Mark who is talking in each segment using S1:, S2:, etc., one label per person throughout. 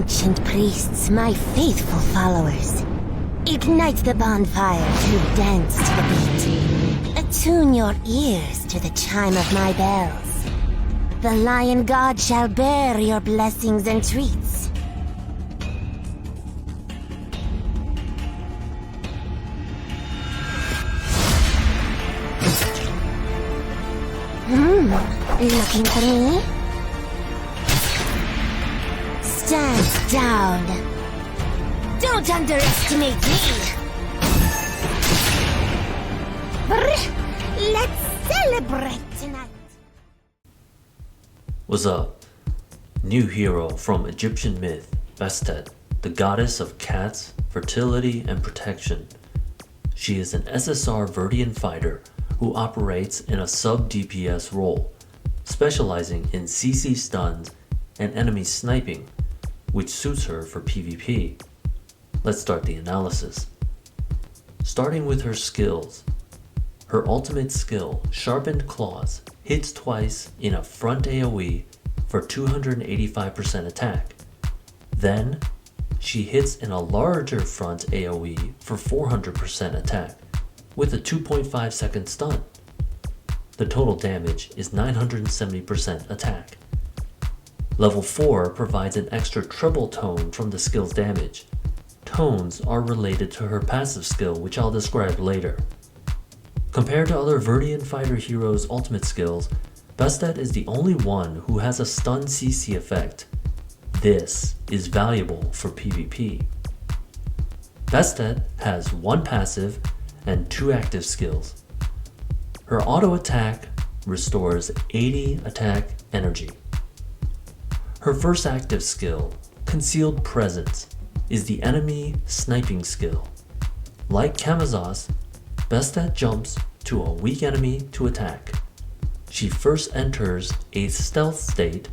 S1: ancient priests, my faithful followers. Ignite the bonfire to dance to the beat. Attune your ears to the chime of my bells. The lion god shall bear your blessings and treats. Looking for me? Stand down. Don't underestimate me. Let's celebrate tonight.
S2: What's up? New hero from Egyptian myth, Bastet, the goddess of cats, fertility, and protection. She is an SSR Verdian fighter who operates in a sub-DPS role, specializing in CC stuns and enemy sniping, which suits her for PvP. Let's start the analysis. Starting with her skills. Her ultimate skill, Sharpened Claws, hits twice in a front AoE for 285% attack. Then, she hits in a larger front AoE for 400% attack, with a 2.5 second stun. The total damage is 970% attack. Level 4 provides an extra treble tone from the skill's damage. Tones are related to her passive skill, which I'll describe later. Compared to other Verdian fighter heroes' ultimate skills, Bastet is the only one who has a stun CC effect. This is valuable for PvP. Bastet has one passive and two active skills. Her auto attack restores 80 attack energy. Her first active skill, Concealed Presence, is the enemy sniping skill. Like Kamazos, Bastet jumps to a weak enemy to attack. She first enters a stealth state,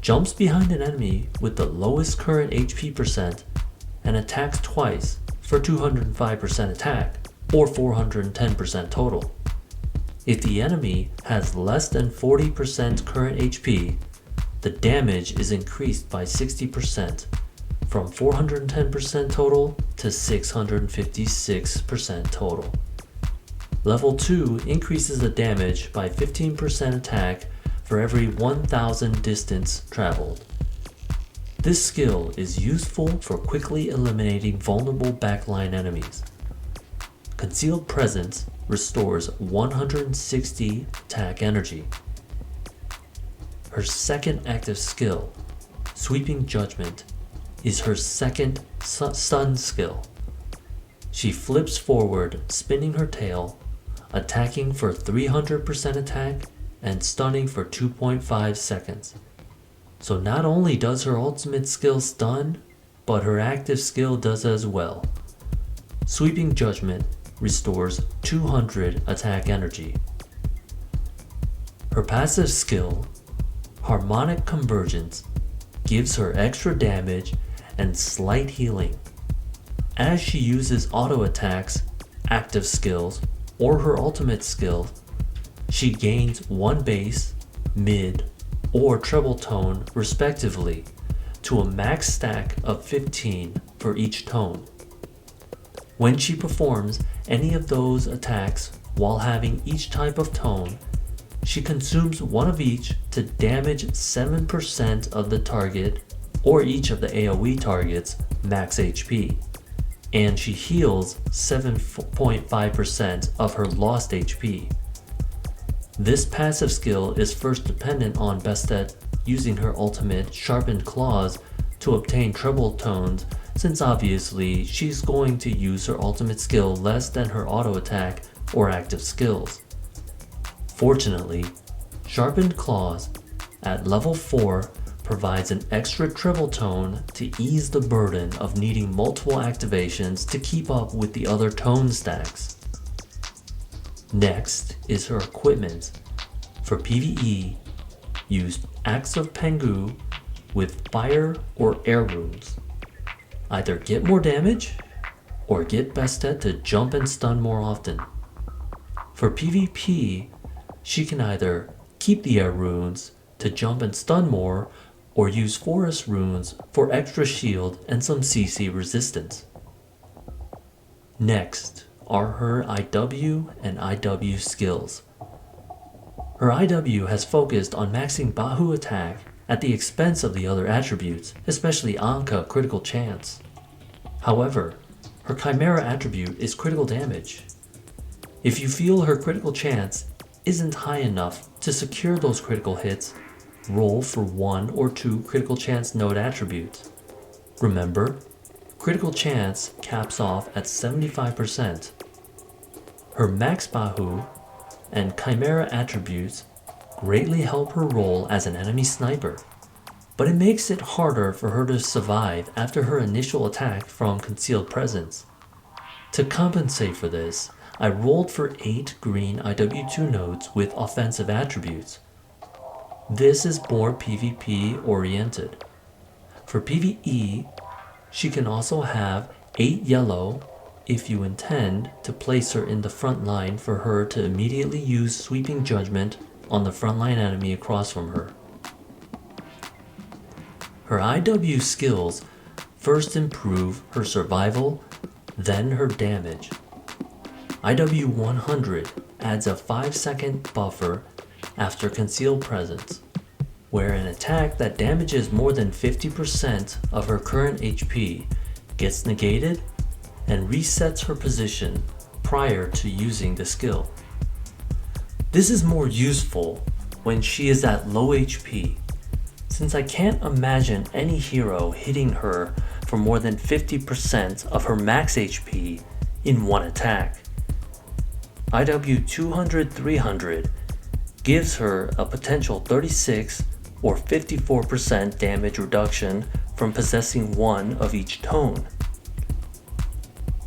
S2: jumps behind an enemy with the lowest current HP percent, and attacks twice for 205% attack, or 410% total. If the enemy has less than 40% current HP, the damage is increased by 60%, from 410% total to 656% total. Level 2 increases the damage by 15% attack for every 1000 distance traveled. This skill is useful for quickly eliminating vulnerable backline enemies. Concealed Presence restores 160 attack energy. Her second active skill, Sweeping Judgment, is her second stun skill. She flips forward, spinning her tail, attacking for 300% attack and stunning for 2.5 seconds. So not only does her ultimate skill stun, but her active skill does as well. Sweeping Judgment restores 200 attack energy. Her passive skill, Harmonic Convergence, gives her extra damage and slight healing. As she uses auto attacks, active skills, or her ultimate skill, she gains one bass, mid, or treble tone respectively, to a max stack of 15 for each tone. When she performs any of those attacks while having each type of tone, she consumes one of each to damage 7% of the target or each of the AoE targets' max HP, and she heals 7.5% of her lost HP. This passive skill is first dependent on Bastet using her ultimate Sharpened Claws to obtain treble tones, since obviously she's going to use her ultimate skill less than her auto attack or active skills. Fortunately, Sharpened Claws at level 4 provides an extra treble tone to ease the burden of needing multiple activations to keep up with the other tone stacks. Next is her equipment. For PvE, use Axe of Pengu with fire or air runes. Either get more damage or get Bastet to jump and stun more often. For PvP, she can either keep the air runes to jump and stun more, or use forest runes for extra shield and some CC resistance. Next are her IW and IW skills. Her IW has focused on maxing Bahu attack at the expense of the other attributes, especially Anka critical chance. However, her Chimera attribute is critical damage. If you feel her critical chance isn't high enough to secure those critical hits, roll for 1 or 2 critical chance node attributes. Remember, critical chance caps off at 75%. Her Max Bahu and Chimera attributes greatly help her role as an enemy sniper, but it makes it harder for her to survive after her initial attack from concealed presence. To compensate for this, I rolled for 8 green IW2 nodes with offensive attributes. This is more PvP oriented. For PvE, she can also have 8 yellow if you intend to place her in the front line for her to immediately use Sweeping Judgment on the frontline enemy across from her. Her IW skills first improve her survival, then her damage. IW 100 adds a 5-second buffer after concealed presence, where an attack that damages more than 50% of her current HP gets negated and resets her position prior to using the skill. This is more useful when she is at low HP, since I can't imagine any hero hitting her for more than 50% of her max HP in one attack. IW 200-300 gives her a potential 36 or 54% damage reduction from possessing one of each tone.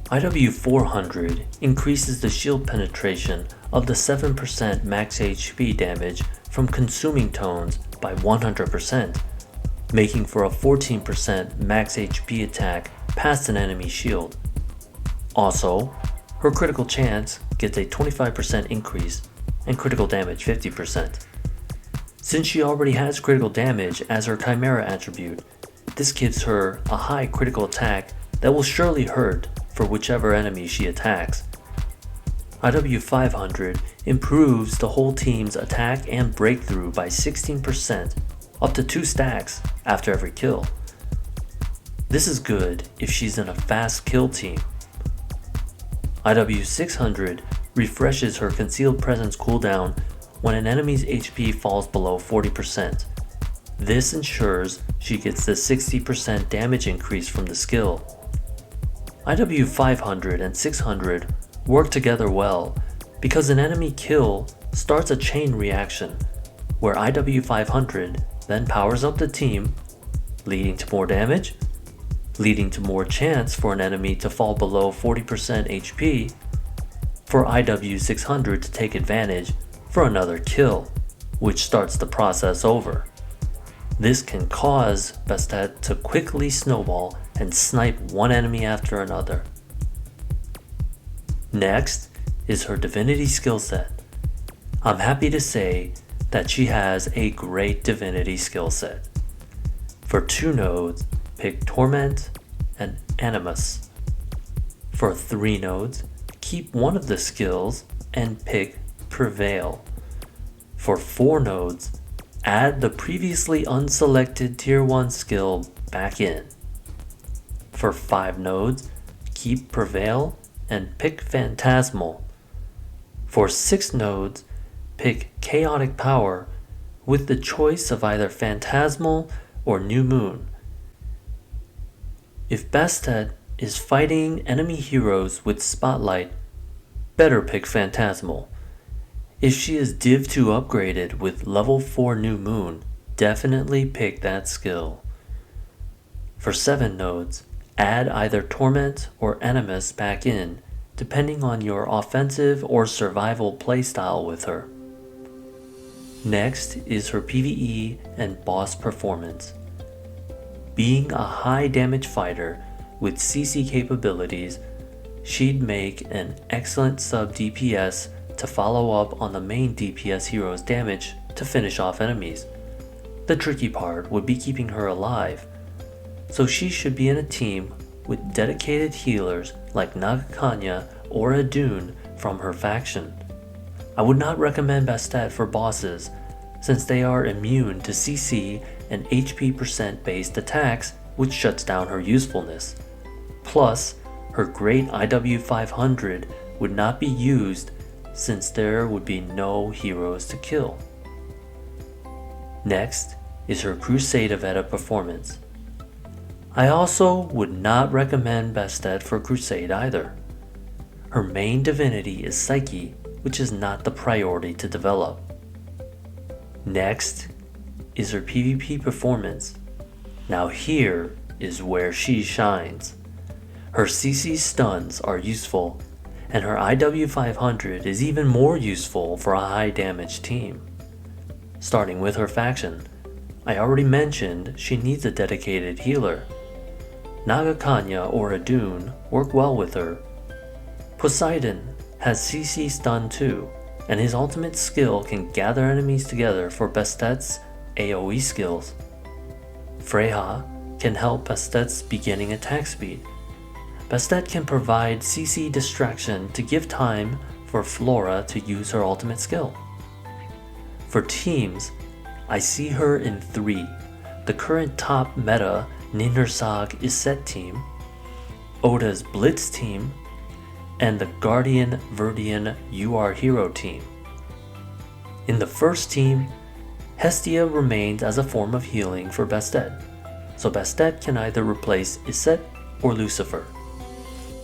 S2: IW 400 increases the shield penetration of the 7% max HP damage from consuming tones by 100%, making for a 14% max HP attack past an enemy shield. Also, her critical chance gets a 25% increase and critical damage 50%. Since she already has critical damage as her Chimera attribute, this gives her a high critical attack that will surely hurt for whichever enemy she attacks. IW 500 improves the whole team's attack and breakthrough by 16%, up to 2 stacks after every kill. This is good if she's in a fast kill team. IW 600 refreshes her concealed presence cooldown when an enemy's HP falls below 40%. This ensures she gets the 60% damage increase from the skill. IW 500 and 600 work together well because an enemy kill starts a chain reaction where IW 500 then powers up the team, leading to more damage, leading to more chance for an enemy to fall below 40% HP, for IW 600 to take advantage for another kill, which starts the process over. This can cause Bastet to quickly snowball and snipe one enemy after another. Next is her divinity skill set. I'm happy to say that she has a great divinity skill set. For 2 nodes, pick Torment and Animus. For 3 nodes, keep one of the skills and pick Prevail. For 4 nodes, add the previously unselected Tier 1 skill back in. For 5 nodes, keep Prevail and pick Phantasmal. For 6 nodes, pick Chaotic Power with the choice of either Phantasmal or New Moon. If Bastet is fighting enemy heroes with Spotlight, better pick Phantasmal. If she is Div 2 upgraded with level 4 New Moon, definitely pick that skill. For 7 nodes, add either Torment or Animus back in, depending on your offensive or survival playstyle with her. Next is her PvE and boss performance. Being a high damage fighter with CC capabilities, she'd make an excellent sub DPS to follow up on the main DPS hero's damage to finish off enemies. The tricky part would be keeping her alive, so she should be in a team with dedicated healers like Nagakanya or Adun from her faction. I would not recommend Bastet for bosses, since they are immune to CC and HP percent based attacks, which shuts down her usefulness. Plus, her great IW 500 would not be used since there would be no heroes to kill. Next is her Crusade Aveta performance. I also would not recommend Bastet for Crusade either. Her main divinity is Psyche, which is not the priority to develop. Next is her PvP performance. Now here is where she shines. Her CC stuns are useful, and her IW 500 is even more useful for a high damage team. Starting with her faction, I already mentioned she needs a dedicated healer. Nagakanya or Adun work well with her. Poseidon has CC stun too, and his ultimate skill can gather enemies together for Bastet's AoE skills. Freyja can help Bastet's beginning attack speed. Bastet can provide CC distraction to give time for Flora to use her ultimate skill. For teams, I see her in 3, the current top meta Ninhursag Iset team, Oda's Blitz team, and the Guardian Verdian UR Hero team. In the first team, Hestia remains as a form of healing for Bastet, so Bastet can either replace Iset or Lucifer.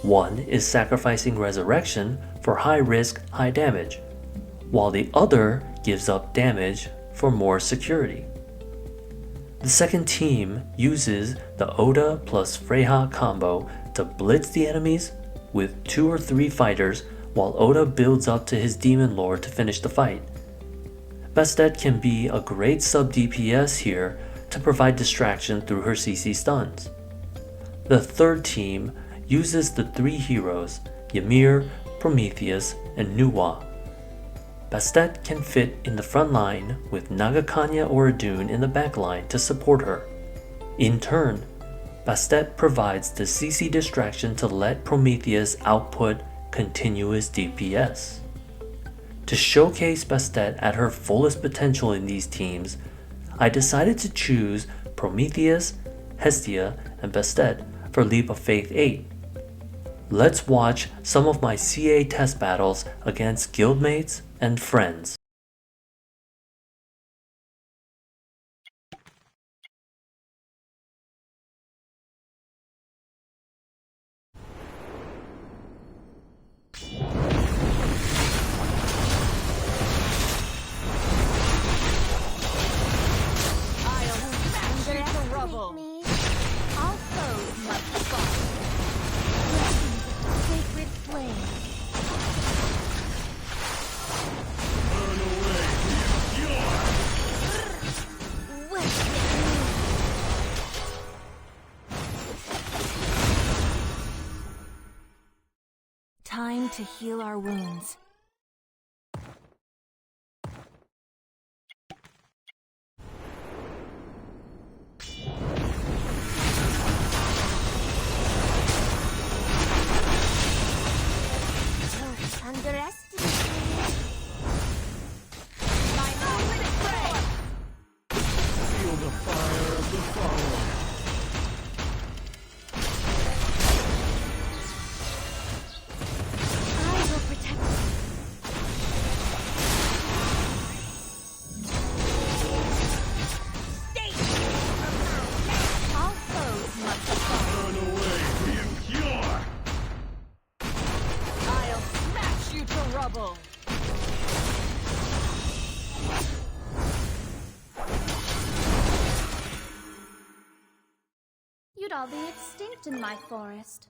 S2: One is sacrificing Resurrection for high risk, high damage, while the other gives up damage for more security. The second team uses the Oda plus Freyja combo to blitz the enemies with 2 or 3 fighters while Oda builds up to his Demon Lord to finish the fight. Bastet can be a great sub DPS here to provide distraction through her CC stuns. The third team uses the 3 heroes, Ymir, Prometheus, and Nuwa. Bastet can fit in the front line with Nagakanya or Adun in the back line to support her. In turn, Bastet provides the CC distraction to let Prometheus output continuous DPS. To showcase Bastet at her fullest potential in these teams, I decided to choose Prometheus, Hestia, and Bastet for Leap of Faith 8. Let's watch some of my CA test battles against guildmates and friends.
S1: Time to heal our wounds. Don't underestimate me. My ultimate prey!
S3: Feel the fire of the follower.
S4: You'd all be extinct in my forest.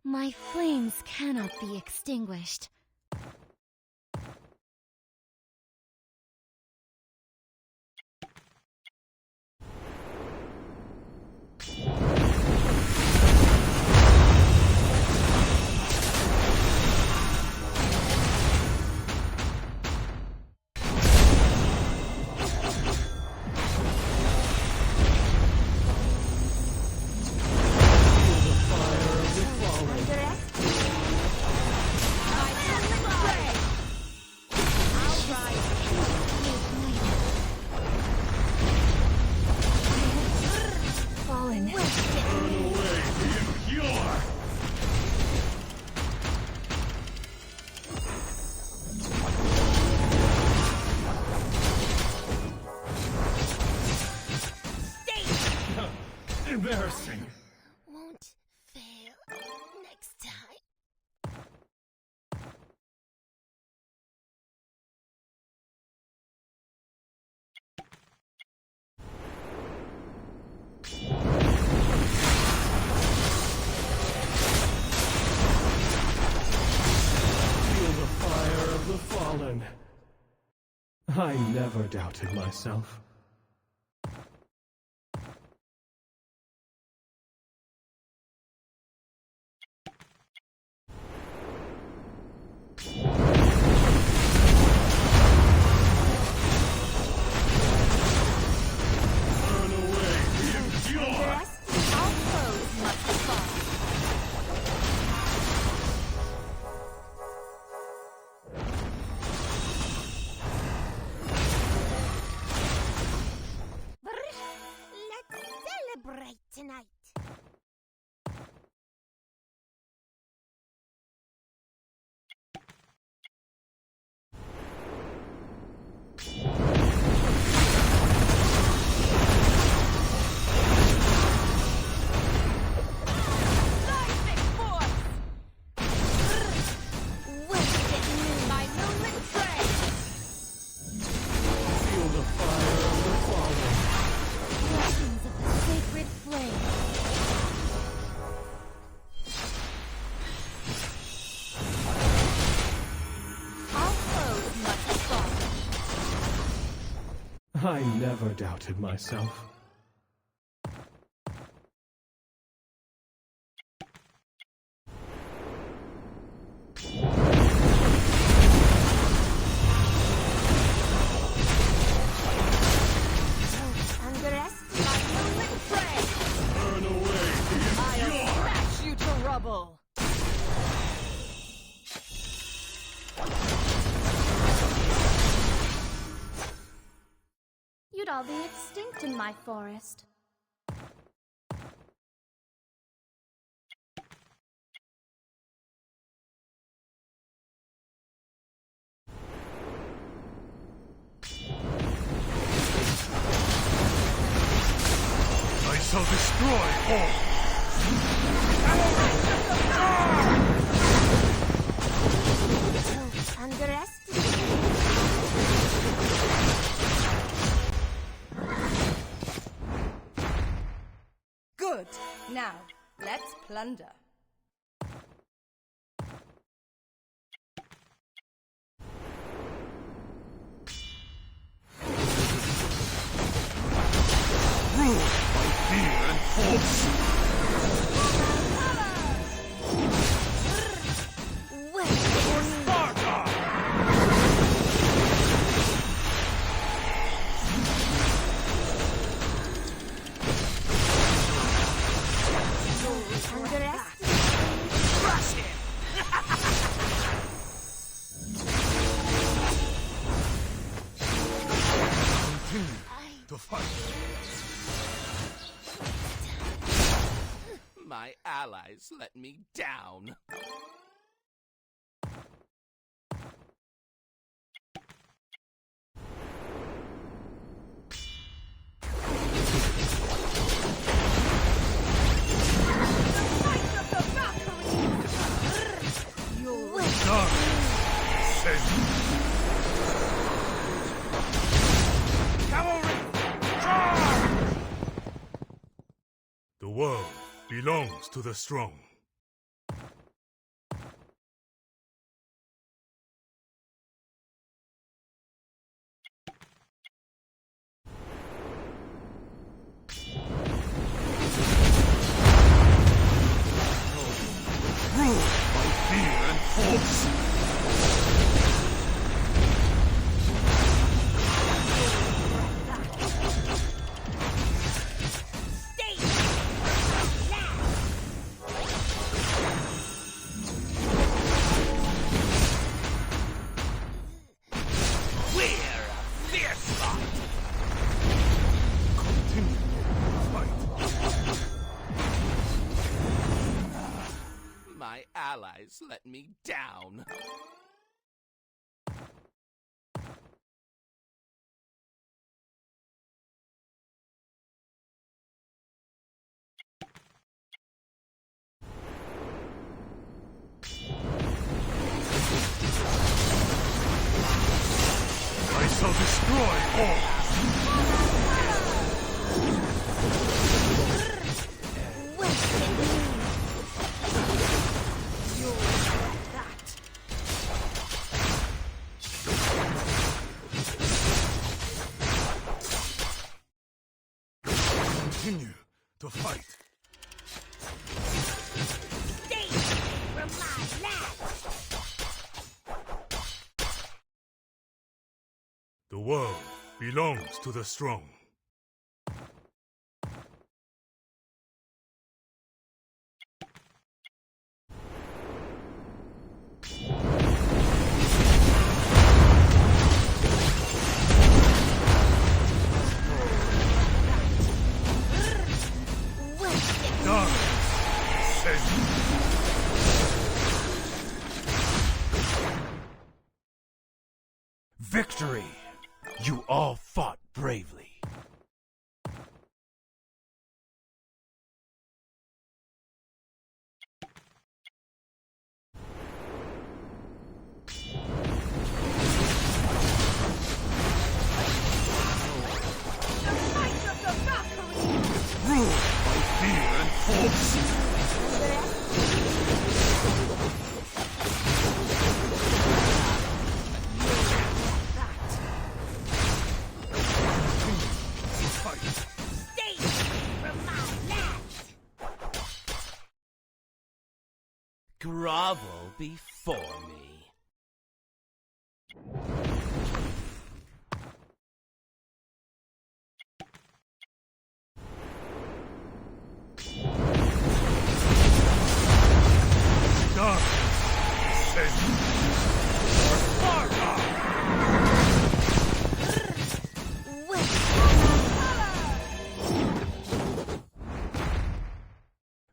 S1: My flames cannot be extinguished.
S3: I never doubted myself.
S1: Tonight.
S3: I never doubted myself.
S4: You'd all be extinct in my forest.
S3: I shall destroy all!
S5: Good. Now, let's plunder.
S3: Ruled by fear and force! To fight.
S6: My allies let me down.
S3: The world belongs to the strong. Ruled by fear and force.
S6: My allies let me down.
S3: I shall destroy all! Continue to fight.
S1: Stay from my land!
S3: The world belongs to the strong. Done. Victory! You all fought bravely. Ruled by fear and force.
S1: Stay from my land!
S6: Grovel before me.
S3: Done.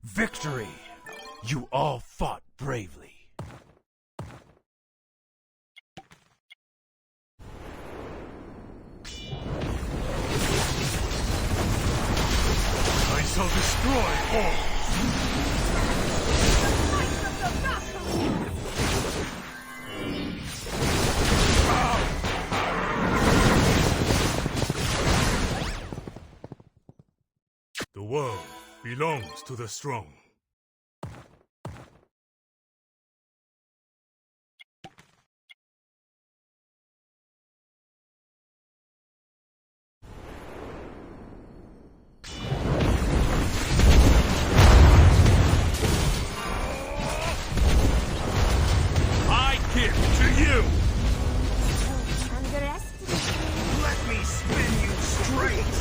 S3: Victory! You all fought bravely. I shall destroy all. The world belongs to the strong. I give to you!
S1: Underestimate.
S3: Let me spin you straight!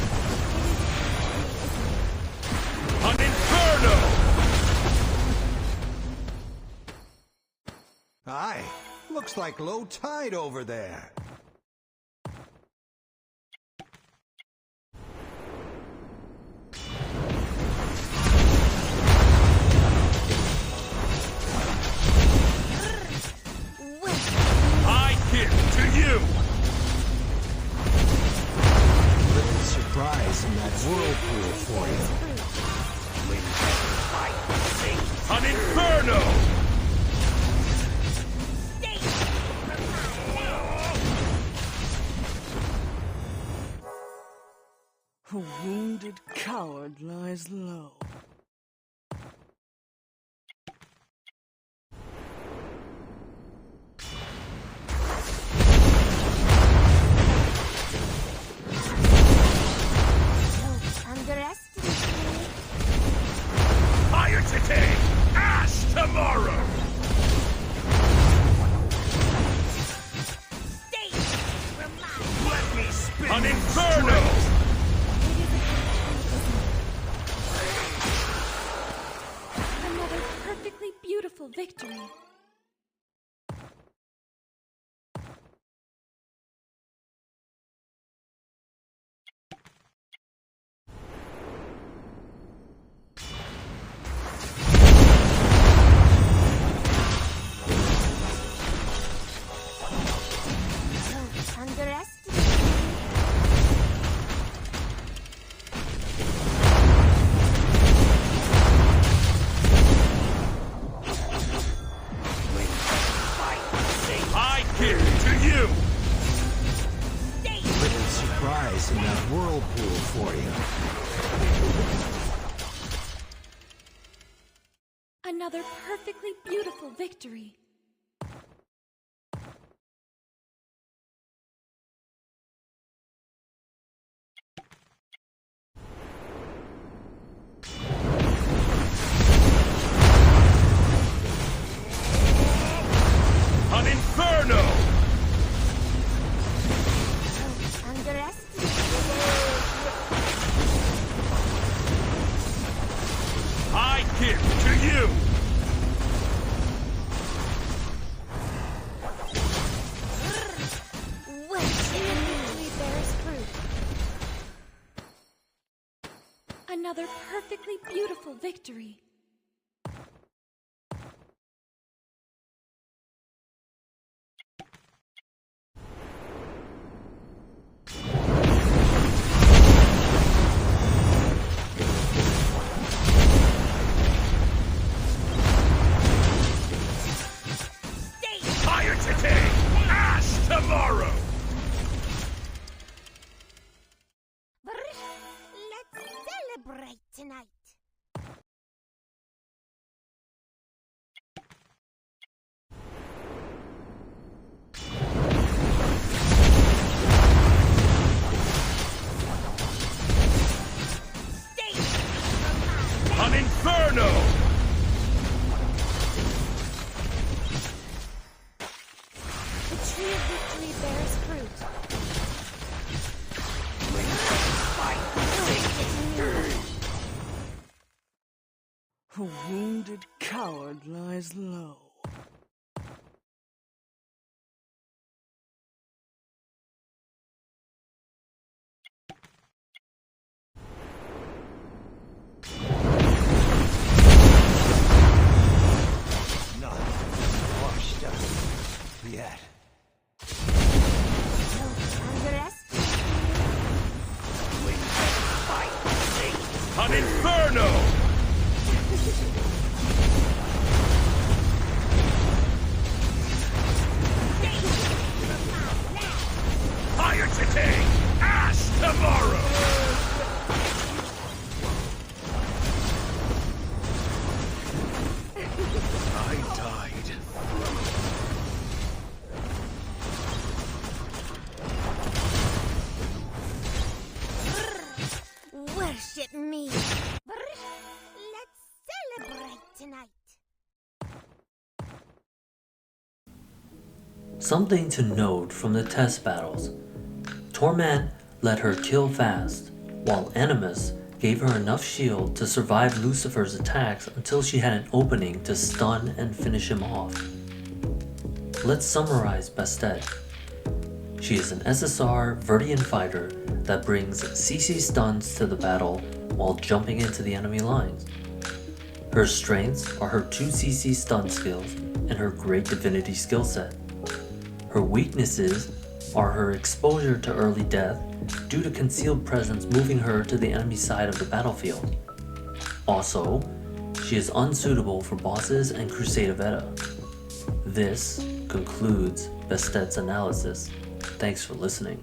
S3: An inferno!
S7: Aye, looks like low tide over there.
S3: I give to you!
S7: Little surprise in that whirlpool for you.
S3: An inferno!
S1: Stay from my land!
S8: A wounded coward lies low.
S1: Underestimate.
S3: Fire today, ash tomorrow!
S1: Stay from my
S3: Let me spin an inferno!
S4: Another perfectly beautiful victory.
S1: underestimate.
S3: I give to you!
S7: Little surprise in that whirlpool for you.
S4: Another perfectly beautiful victory.
S6: you!
S4: When victory bears fruit. Another perfectly beautiful victory.
S6: Fire today, ash tomorrow!
S1: Let's celebrate tonight.
S6: An inferno!
S4: The tree of victory bears fruit.
S8: A wounded coward lies low.
S7: Not washed up yet.
S6: An inferno! Fire today, ash tomorrow!
S7: I died.
S1: Worship me. Let's celebrate tonight.
S2: Something to note from the test battles. Torment let her kill fast, while Animus gave her enough shield to survive Lucifer's attacks until she had an opening to stun and finish him off. Let's summarize Bastet. She is an SSR Verdian fighter that brings CC stuns to the battle while jumping into the enemy lines. Her strengths are her 2cc stun skills and her great divinity skill set. Her weaknesses are her exposure to early death due to concealed presence moving her to the enemy side of the battlefield. Also, she is unsuitable for bosses and Crusade of Edda. This concludes Bastet's analysis. Thanks for listening.